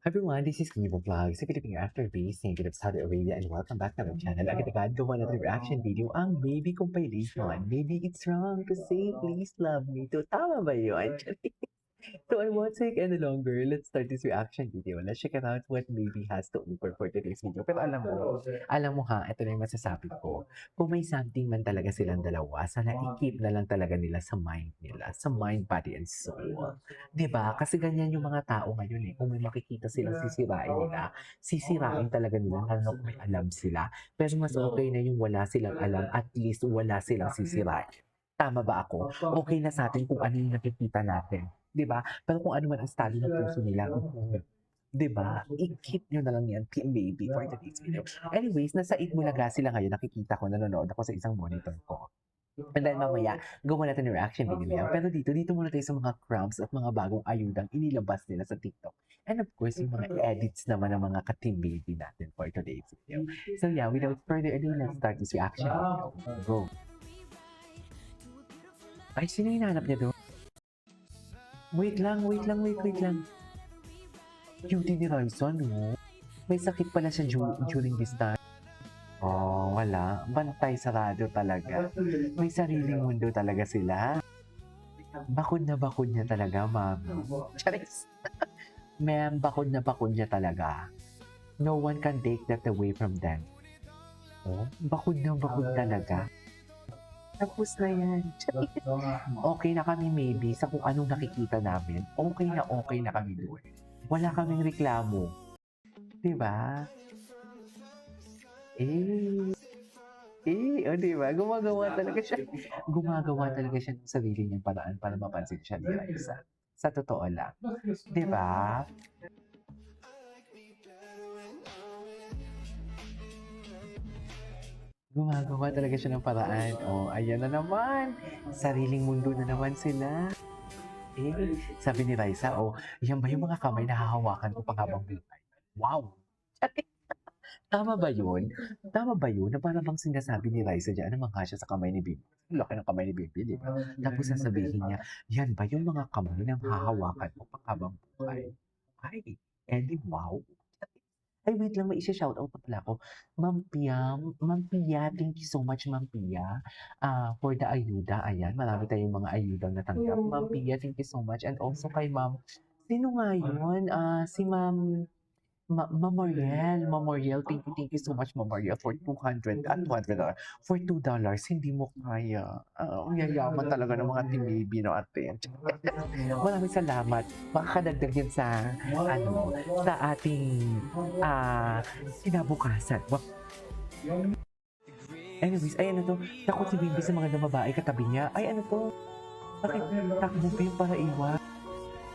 Everyone, this is Kibo Vlog, sa Philippine After Base, Native of Saudi Arabia, and welcome back to our channel. Agad-agad, gawa natin reaction video ang Baby compilation. Maybe it's wrong to say, please love me to. Tama ba yun? So I won't take any longer. Let's start this reaction video. Let's check it out what Baby has to offer for today's video. Pero alam mo ha, ito na yung masasabi ko. Kung may something man talaga silang dalawa, sana i-keep na lang talaga nila sa mind nila. Sa mind, body, and soul. 'Di ba? Kasi ganyan yung mga tao ngayon eh. Kung may makikita silang sisirain talaga nila lalo kung may alam sila. Pero mas okay na yung wala silang alam, at least wala silang sisirain. Tama ba ako? Okay na sa atin kung ano yung nakikita natin. 'Di ba? Pero kung ano man ang estado ng puso nila, 'di ba? I-keep niyo na lang 'yan, Team Baby, for today's video. Anyways, nasa Itbulaga sila ngayon, nakikita ko, nanonood ako sa isang monitor ko. And then mamaya, gawa natin yung reaction video yan. Pero dito muna tayo sa mga crumbs at mga bagong ayudang inilabas nila sa TikTok. And of course, yung mga edits naman ng mga ka-Team Baby natin for today's video. So yeah, without further ado, let's start this reaction video. Go! Ay, sino yung hanap niya doon? Wait lang. Cutie ni Raisa, no? May sakit pala siya during this time. Oh, wala. Bantay sarado talaga. May sariling mundo talaga sila. Bakod niya talaga, mami. Charis. Ma'am, bakod niya talaga. No one can take that away from them. Oh, bakod talaga. Tapos na yan. Charis. Okay na kami maybe sa kung anong nakikita namin. Okay na kami doon. Wala kaming reklamo. Diba? O diba? Gumagawa talaga siya ng sarili niyang paraan para mapansin siya ni Raisa. Sa totoo lang. Diba? Gumagawa talaga siya ng paraan. O, ayan na naman. Sariling mundo na naman sila. Sabi ni Raisa, yan ba yung mga kamay na hahawakan ko pang habang buhay? Wow! Tama ba yun? Na para bang sinasabi ni Raisa diyan, ano mangha siya sa kamay ni Bibi. Ang laki ng kamay ni Bibi, di ba? Tapos sasabihin niya, yan ba yung mga kamay na hahawakan mo pang habang buhay? Ay, edi wow! Ay, wait lang, may isa-shoutout pa pala ako. Ma'am Pia, thank you so much, Ma'am Pia, for the ayuda. Ayan, marami tayong mga ayudang natanggap. Ma'am Pia, thank you so much. And also kay Ma'am, sino nga yun? Si Ma'am Memorial, thank you so much, Memorial, for 200 at $200. For $2, hindi mo kaya. Ang yayaman talaga ng mga Team Baby, no, ate. Maraming salamat. Makakadagdag yan sa ating kinabukasan. Anyways, ay ano to, takot si Baby sa mga babae katabi niya. Ay ano to, bakit takbo pa yung para iwan?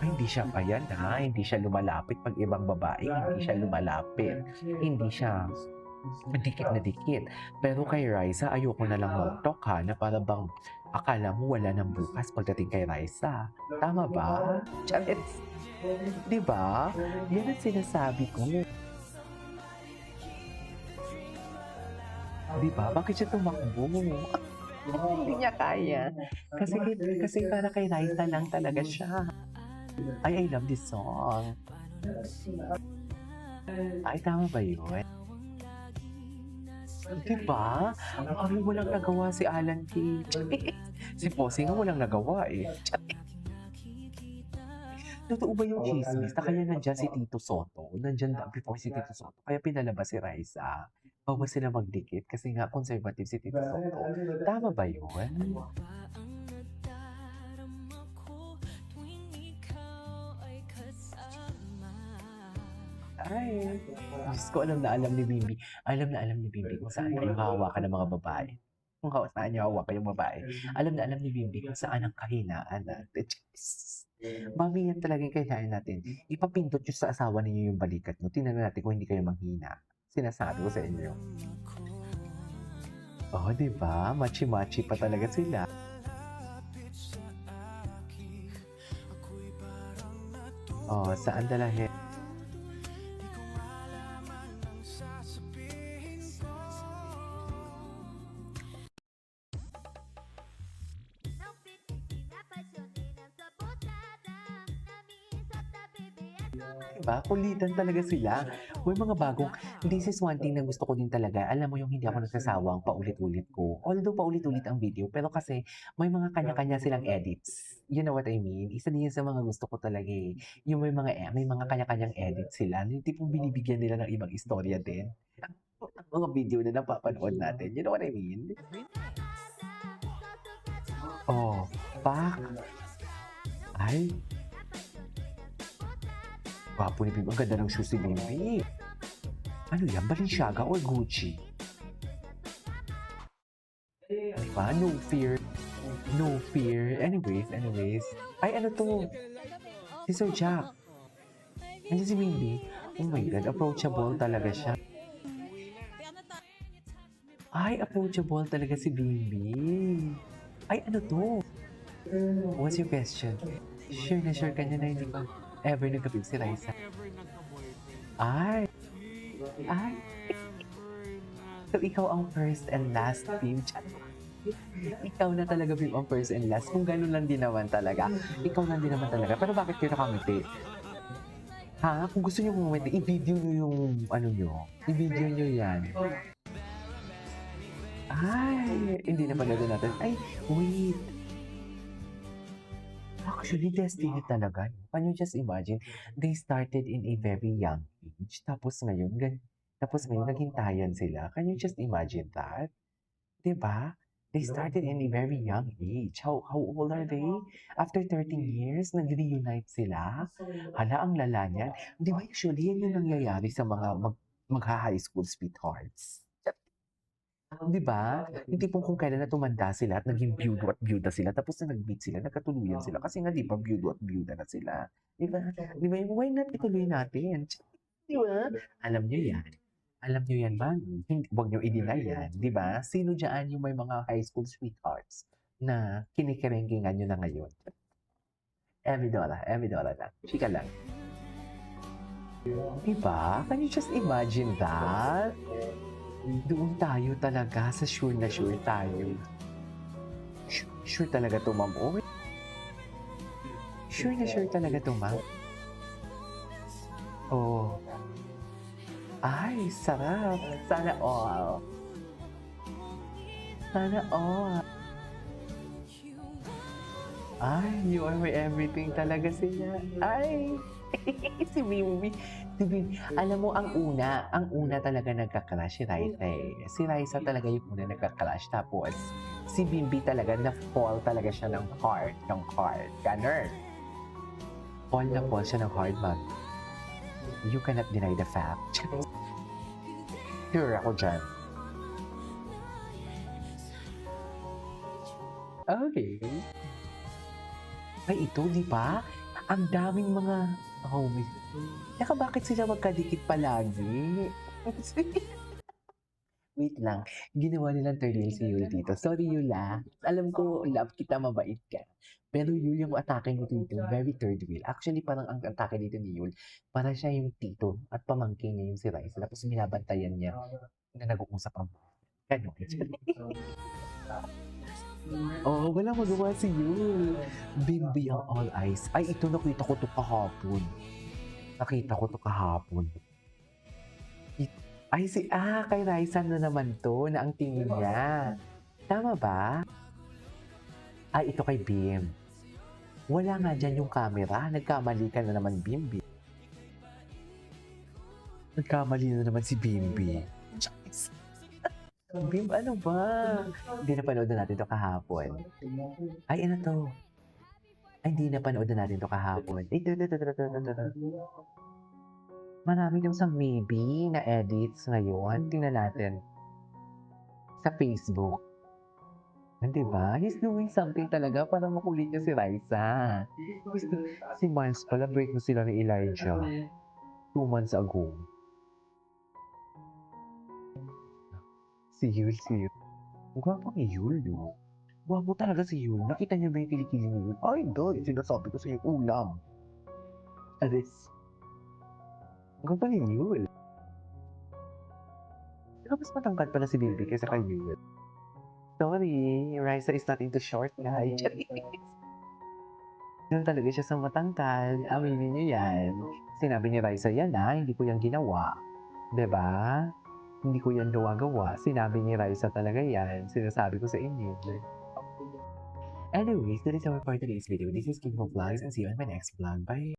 Ay, hindi siya ayan hindi siya lumalapit 'pag ibang babae, hindi siya lumalapit. Hindi siya dikit na dikit. Pero kay Raisa, ayoko na lang mag-talk na para bang akala mo wala ng bukas pagdating kay Raisa. Tama ba? Charis! 'Di ba? Yan ang sinasabi ko. 'Di ba? Bakit siya tumakbo? Hindi niya kaya. Kasi para kay Raisa lang talaga siya. Ay, I love this song. Ay, tama ba yun? Diba? Ay, walang nagawa si Alan Kay. Si Posey nga walang nagawa eh. Totoo ba yung chismis na kaya nandyan si Tito Soto? Nandyan before si Tito Soto. Kaya pinalabas si Raisa. Bawal sila magdikit kasi nga conservative si Tito Soto. Tama ba yun? Ay, Diyos ko, alam na alam ni Bibi. Alam na alam ni Bibi kung saan kayo hahawakan ng mga babae. Kung saan niyo hawakan yung babae. Alam na alam ni Bibi kung saan ang kahinaan natin. Mami, yan talaga yung kahinaan natin. Ipapindot nyo sa asawa ninyo yung balikat nyo. Tingnan natin kung hindi kayo manghina. Sinasabi ko sa inyo. Oh, di ba? Machi-machi pa talaga sila. Oh, saan dalahin? 'Di ba? Kulitan talaga sila. May mga bagong this is one thing na gusto ko din talaga, alam mo yung hindi ako nagsasawang paulit-ulit ko. Although paulit-ulit ang video, pero kasi may mga kanya-kanya silang edits. You know what I mean? Isa din yan sa mga gusto ko talaga, eh, yung may mga kanya-kanyang edits sila, yung tipong binibigyan nila ng ibang istorya din. Ang mga video na napapanood natin, you know what I mean? Oh, pak! Ay, gwapo ni Bim, ang ganda ng shoes ni Bibi. Ano yan, Balenciaga or Gucci? 'Di ba? No fear, no fear. Anyways. Ay, ano 'to? Si Sir Jack. Nandiyan si Bibi. Oh my God, approachable talaga siya. Ay, approachable talaga si Bibi. Ay, ano 'to? What's your question? Sure na sure ka niya na hindi ka ever nagka-feel si Raisa? Ay, ay. So, ikaw ang first and last, Bim. Ikaw na talaga, Bim, ang first and last. Kung gano'n lang din naman talaga. Ikaw lang din naman talaga. Pero bakit kayo nakangiti? Ha? Kung gusto niyo kumumiti, i-video niyo yung ano niyo. I-video niyo yan. Ay, hindi na pala natin. Ay, wait. Actually, destiny talaga. Can you just imagine? They started in a very young age. Tapos ngayon, naghintayan sila. Can you just imagine that? 'Di ba? They started in a very young age. How old are they? After 13 years, nag-reunite sila. Hala, ang lala niyan. 'Di ba usually yan yung nangyayari sa mga magha-high school sweethearts. 'Di ba? Yung tipong kung kailan na tumanda sila at naging byudo at byuda sila tapos na nag-meet sila, nagkatuluyan sila kasi nga 'di ba byudo at byuda na sila. 'Di ba? 'Di ba? Why not ituloy natin? 'Di ba? Alam niyo yan. Alam niyo yan, ma'am. Huwag niyo i-deny yan, 'di ba? Sino diyaan yung may mga high school sweethearts na kinikerengkingan niyo na ngayon? Emidola lang. Chika lang. 'Di ba? Can you just imagine that? Doon tayo talaga sa sure na sure tayo. Sure talaga 'to, ma'am. Oh, sure na sure talaga 'to, ma'am. Oh. Ay, sarap. Sana all. Sana all. Ay, you are my everything talaga sila. Ay, si Bibi. Si Bibi. Alam mo, ang una talaga nagka-crush si Raisa eh. Si Raisa talaga yung una nagka-crush. Tapos, si Bibi talaga, na-fall talaga siya ng heart. Ganun. Fall na fall siya ng heart, ma'am. You cannot deny the fact. Sure ako dyan. Okay. Ay, ito, di ba? Ang daming mga homies. Tsaka bakit sila magkadikit palagi? Wait lang, ginawa nilang third wheel si Yul dito. Sorry, Yul ah. Alam ko, love kita, mabait ka. Pero Yul, yung atake mo dito, very third wheel. Actually, parang ang atake dito ni Yul, parang siya yung tito at pamangkin niya yung si Raisa. Tapos binabantayan niya na nag-uusap ang gano'n. Oo, walang magawa si Yul. Bimbi ang all eyes. Ay, ito nakita ko to kahapon. Ay, kay Raisa na naman to, na ang tingin niya. Tama ba? Ay, ito kay Bim. Wala nga dyan yung camera. Nagkamali ka na naman, Bimbi. Nagkamali na naman si Bimbi. Bim, ano ba? Hindi napanood na natin to kahapon. Ay, ano to? Ay, hindi napanood na natin to kahapon. Ito. Marami yung sa maybe na edits ngayon. Tingnan natin. Sa Facebook. Di ba? He's doing something talaga para makulit niya si Raisa. Si Miles pala, break na sila ni Elijah 2 months ago. Si Yul. Gwapang Yul, no? Gwapo talaga si Yul. Nakita niyo ba yung kilikili ni Yul? Ay, dahil sinasabi ko sa iyo, ulam. Alis. Gwapo ni Yul. Pero mas matangkad pala si Baby kaysa kay Yul. Sorry, Raisa is not into short guy. Doon talaga siya sa matangkad, aminin niyo yan. Sinabi ni Raisa yan, hindi ko yan ginawa. 'Di ba? Hindi ko yan gawa-gawa, sinabi ni Raisa talaga yan, sinasabi ko sa inyo. Anyways, that is our for today's video. This is King of Vlogs and see you on my next vlog. Bye!